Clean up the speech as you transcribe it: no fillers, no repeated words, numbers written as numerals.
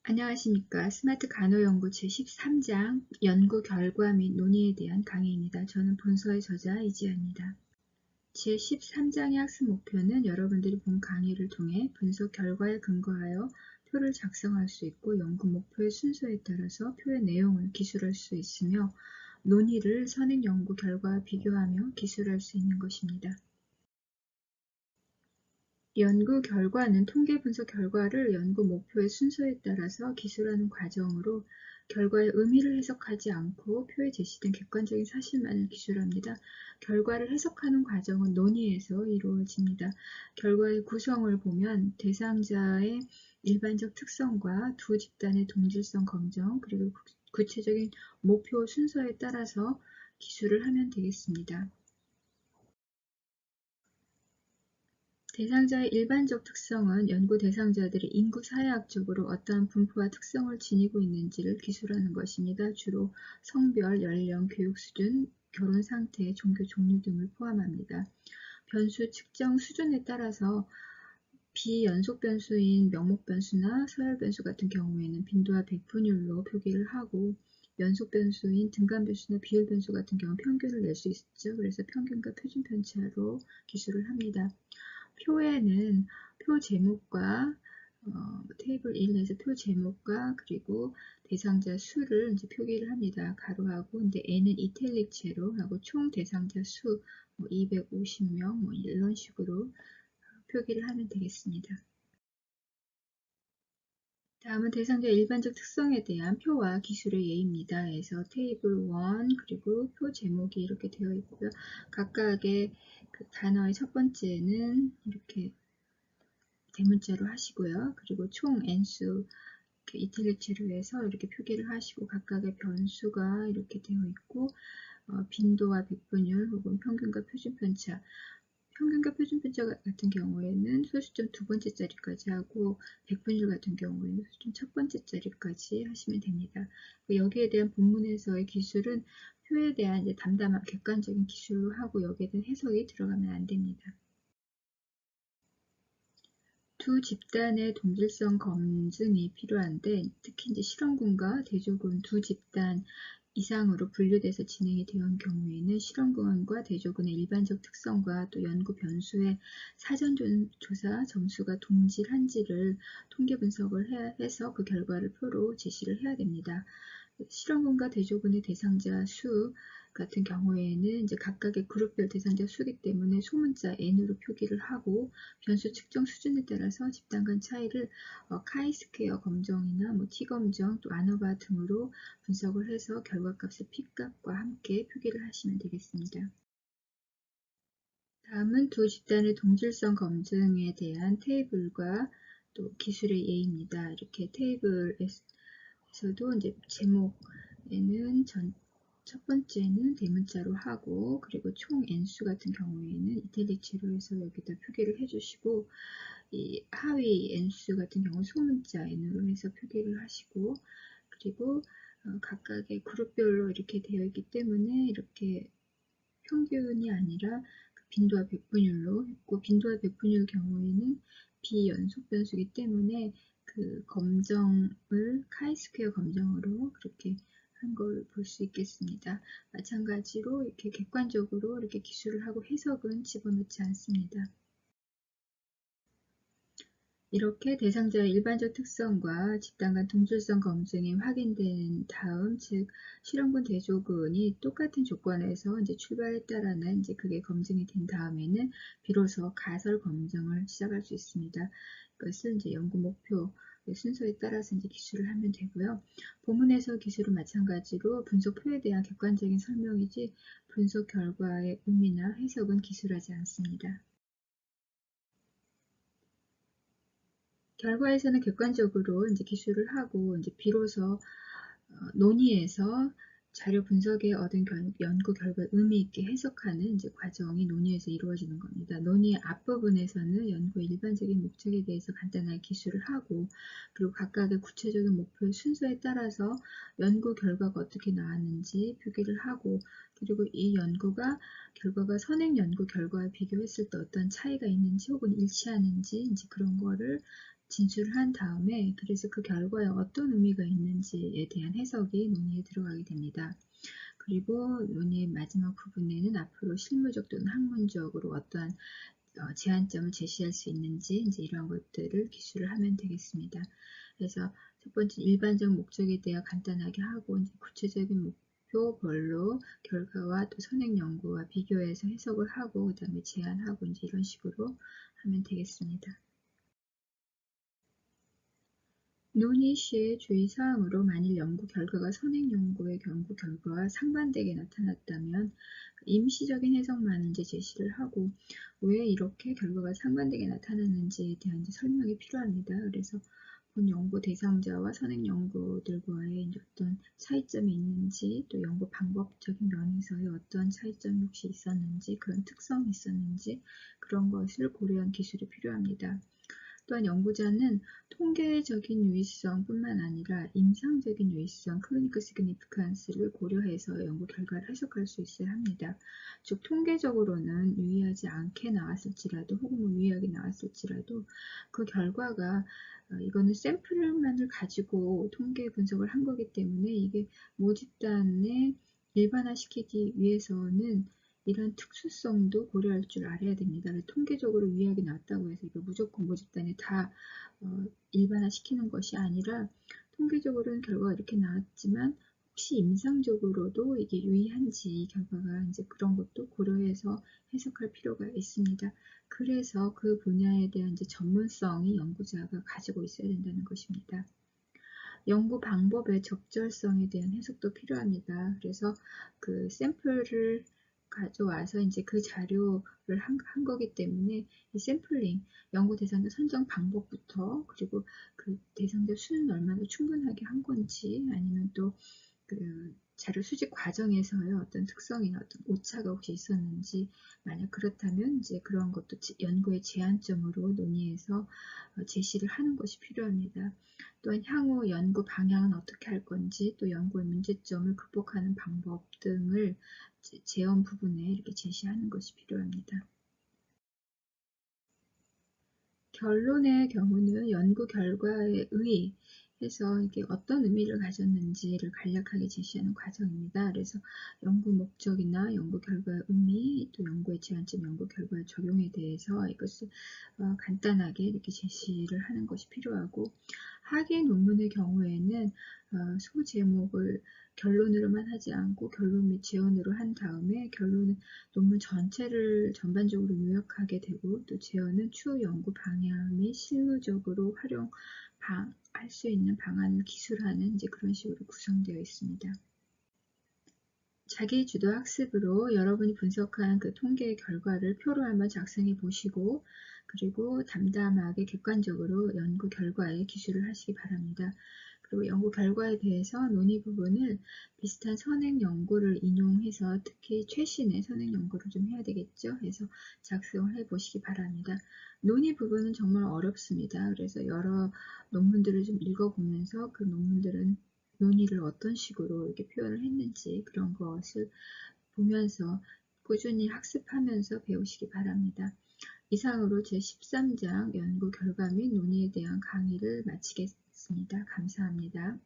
안녕하십니까. 스마트 간호연구 제13장 연구 결과 및 논의에 대한 강의입니다. 저는 본서의 저자 이지아입니다. 제13장의 학습 목표는 여러분들이 본 강의를 통해 분석 결과에 근거하여 표를 작성할 수 있고 연구 목표의 순서에 따라서 표의 내용을 기술할 수 있으며 논의를 선행 연구 결과와 비교하며 기술할 수 있는 것입니다. 연구 결과는 통계 분석 결과를 연구 목표의 순서에 따라서 기술하는 과정으로 결과의 의미를 해석하지 않고 표에 제시된 객관적인 사실만을 기술합니다. 결과를 해석하는 과정은 논의에서 이루어집니다. 결과의 구성을 보면 대상자의 일반적 특성과 두 집단의 동질성 검정, 그리고 구체적인 목표 순서에 따라서 기술을 하면 되겠습니다. 대상자의 일반적 특성은 연구 대상자들이 인구 사회학적으로 어떠한 분포와 특성을 지니고 있는지를 기술하는 것입니다. 주로 성별, 연령, 교육 수준, 결혼 상태, 종교 종류 등을 포함합니다. 변수 측정 수준에 따라서 비연속 변수인 명목 변수나 서열 변수 같은 경우에는 빈도와 백분율로 표기를 하고 연속 변수인 등간 변수나 비율 변수 같은 경우 평균을 낼 수 있죠. 그래서 평균과 표준 편차로 기술을 합니다. 표에는 표 제목과 테이블 1에서 표 제목과 그리고 대상자 수를 이제 표기를 합니다. 가로하고 근데 n은 이탈릭체로 하고 총 대상자 수 250명 이런 식으로 표기를 하면 되겠습니다. 다음은 대상자 일반적 특성에 대한 표와 기술의 예입니다. 그래서 테이블 1 그리고 표 제목이 이렇게 되어 있고요. 각각의 그 단어의 첫 번째는 이렇게 대문자로 하시고요. 그리고 총 n수 이탈릭체로 해서 이렇게 표기를 하시고 각각의 변수가 이렇게 되어 있고 빈도와 백분율 혹은 평균과 표준 편차 평균과 표준 편차 같은 경우에는 소수점 두 번째 자리까지 하고 백분율 같은 경우에는 소수점 첫 번째 자리까지 하시면 됩니다. 여기에 대한 본문에서의 기술은 표에 대한 이제 담담한 객관적인 기술로 하고 여기에 대한 해석이 들어가면 안 됩니다. 두 집단의 동질성 검증이 필요한데 특히 이제 실험군과 대조군 두 집단 이상으로 분류돼서 진행이 되는 경우에는 실험군과 대조군의 일반적 특성과 또 연구 변수의 사전 조사 점수가 동질한지를 통계 분석을 해서 그 결과를 표로 제시를 해야 됩니다. 실험군과 대조군의 대상자 수 같은 경우에는 이제 각각의 그룹별 대상자 수이기 때문에 소문자 n으로 표기를 하고 변수 측정 수준에 따라서 집단 간 차이를 카이스퀘어 검정이나 T검정 또 아노바 등으로 분석을 해서 결과값을 P값과 함께 표기를 하시면 되겠습니다. 다음은 두 집단의 동질성 검증에 대한 테이블과 또 기술의 예입니다. 이렇게 테이블에서도 이제 제목에는 첫 번째는 대문자로 하고 그리고 총 n수 같은 경우에는 이탈릭체로 해서 여기다 표기를 해주시고 이 하위 n수 같은 경우 소문자 n으로 해서 표기를 하시고 그리고 각각의 그룹별로 이렇게 되어 있기 때문에 이렇게 평균이 아니라 빈도와 백분율로 했고 빈도와 백분율 경우에는 비연속 변수이기 때문에 그 검정을 카이스퀘어 검정으로 그렇게 한 걸 볼 수 있겠습니다. 마찬가지로 이렇게 객관적으로 이렇게 기술을 하고 해석은 집어넣지 않습니다. 이렇게 대상자의 일반적 특성과 집단 간 동질성 검증이 확인된 다음, 즉 실험군 대조군이 똑같은 조건에서 이제 출발했다라는 이제 그게 검증이 된 다음에는 비로소 가설 검증을 시작할 수 있습니다. 이것은 이제 연구 목표 순서에 따라서 이제 기술을 하면 되고요. 본문에서 기술은 마찬가지로 분석표에 대한 객관적인 설명이지 분석 결과의 의미나 해석은 기술하지 않습니다. 결과에서는 객관적으로 이제 기술을 하고 이제 비로소 논의에서 자료 분석에 얻은 연구 결과를 의미 있게 해석하는 이제 과정이 논의에서 이루어지는 겁니다. 논의의 앞부분에서는 연구의 일반적인 목적에 대해서 간단하게 기술을 하고 그리고 각각의 구체적인 목표의 순서에 따라서 연구 결과가 어떻게 나왔는지 표기를 하고 그리고 이 결과가 선행 연구 결과와 비교했을 때 어떤 차이가 있는지 혹은 일치하는지 이제 그런 거를 진술을 한 다음에 그래서 그 결과에 어떤 의미가 있는지에 대한 해석이 논의에 들어가게 됩니다. 그리고 논의의 마지막 부분에는 앞으로 실무적 또는 학문적으로 어떠한 제한점을 제시할 수 있는지 이제 이러한 것들을 기술을 하면 되겠습니다. 그래서 첫 번째 일반적 목적에 대해 간단하게 하고 이제 구체적인 목표별로 결과와 또 선행 연구와 비교해서 해석을 하고 그다음에 제안하고 이제 이런 식으로 하면 되겠습니다. 논의 시의 주의사항으로 만일 연구 결과가 선행 연구의 연구 결과와 상반되게 나타났다면 임시적인 해석만 이제 제시를 하고 왜 이렇게 결과가 상반되게 나타났는지에 대한 이제 설명이 필요합니다. 그래서 본 연구 대상자와 선행 연구들과의 이제 어떤 차이점이 있는지 또 연구 방법적인 면에서의 어떤 차이점이 혹시 있었는지 그런 특성이 있었는지 그런 것을 고려한 기술이 필요합니다. 또한 연구자는 통계적인 유의성뿐만 아니라 임상적인 유의성 (clinical significance를 고려해서 연구 결과를 해석할 수 있어야 합니다. 즉 통계적으로는 유의하지 않게 나왔을지라도 혹은 유의하게 나왔을지라도 그 결과가 이거는 샘플만을 가지고 통계 분석을 한 거기 때문에 이게 모집단에 일반화시키기 위해서는 이런 특수성도 고려할 줄 알아야 됩니다. 통계적으로 유의하게 나왔다고 해서 이거 무조건 모집단에 다 일반화시키는 것이 아니라 통계적으로는 결과가 이렇게 나왔지만 혹시 임상적으로도 이게 유의한지 결과가 이제 그런 것도 고려해서 해석할 필요가 있습니다. 그래서 그 분야에 대한 이제 전문성이 연구자가 가지고 있어야 된다는 것입니다. 연구 방법의 적절성에 대한 해석도 필요합니다. 그래서 그 샘플을 가져와서 이제 그 자료를 한 거기 때문에 이 샘플링, 연구 대상자 선정 방법부터 그리고 그 대상자 수는 얼마나 충분하게 한 건지 아니면 또 그 자료 수집 과정에서의 어떤 특성이나 어떤 오차가 혹시 있었는지 만약 그렇다면 이제 그런 것도 연구의 제한점으로 논의해서 제시를 하는 것이 필요합니다. 또한 향후 연구 방향은 어떻게 할 건지 또 연구의 문제점을 극복하는 방법 등을 제언 부분에 이렇게 제시하는 것이 필요합니다. 결론의 경우는 연구 결과에 의해서 이게 어떤 의미를 가졌는지를 간략하게 제시하는 과정입니다. 그래서 연구 목적이나 연구 결과의 의미, 또 연구의 제한점, 연구 결과의 적용에 대해서 이것을 간단하게 이렇게 제시를 하는 것이 필요하고 학예 논문의 경우에는 소제목을 결론으로만 하지 않고 결론 및 제언으로 한 다음에 결론은 논문 전체를 전반적으로 요약하게 되고 또 제언은 추후 연구 방향 및 실무적으로 활용할 수 있는 방안을 기술하는 이제 그런 식으로 구성되어 있습니다. 자기 주도 학습으로 여러분이 분석한 그 통계 결과를 표로 한번 작성해 보시고 그리고 담담하게 객관적으로 연구 결과에 기술을 하시기 바랍니다. 그리고 연구 결과에 대해서 논의 부분을 비슷한 선행 연구를 인용해서 특히 최신의 선행 연구를 좀 해야 되겠죠. 해서 작성을 해 보시기 바랍니다. 논의 부분은 정말 어렵습니다. 그래서 여러 논문들을 좀 읽어보면서 그 논문들은 논의를 어떤 식으로 이렇게 표현을 했는지 그런 것을 보면서 꾸준히 학습하면서 배우시기 바랍니다. 이상으로 제13장 연구 결과 및 논의에 대한 강의를 마치겠습니다. 감사합니다.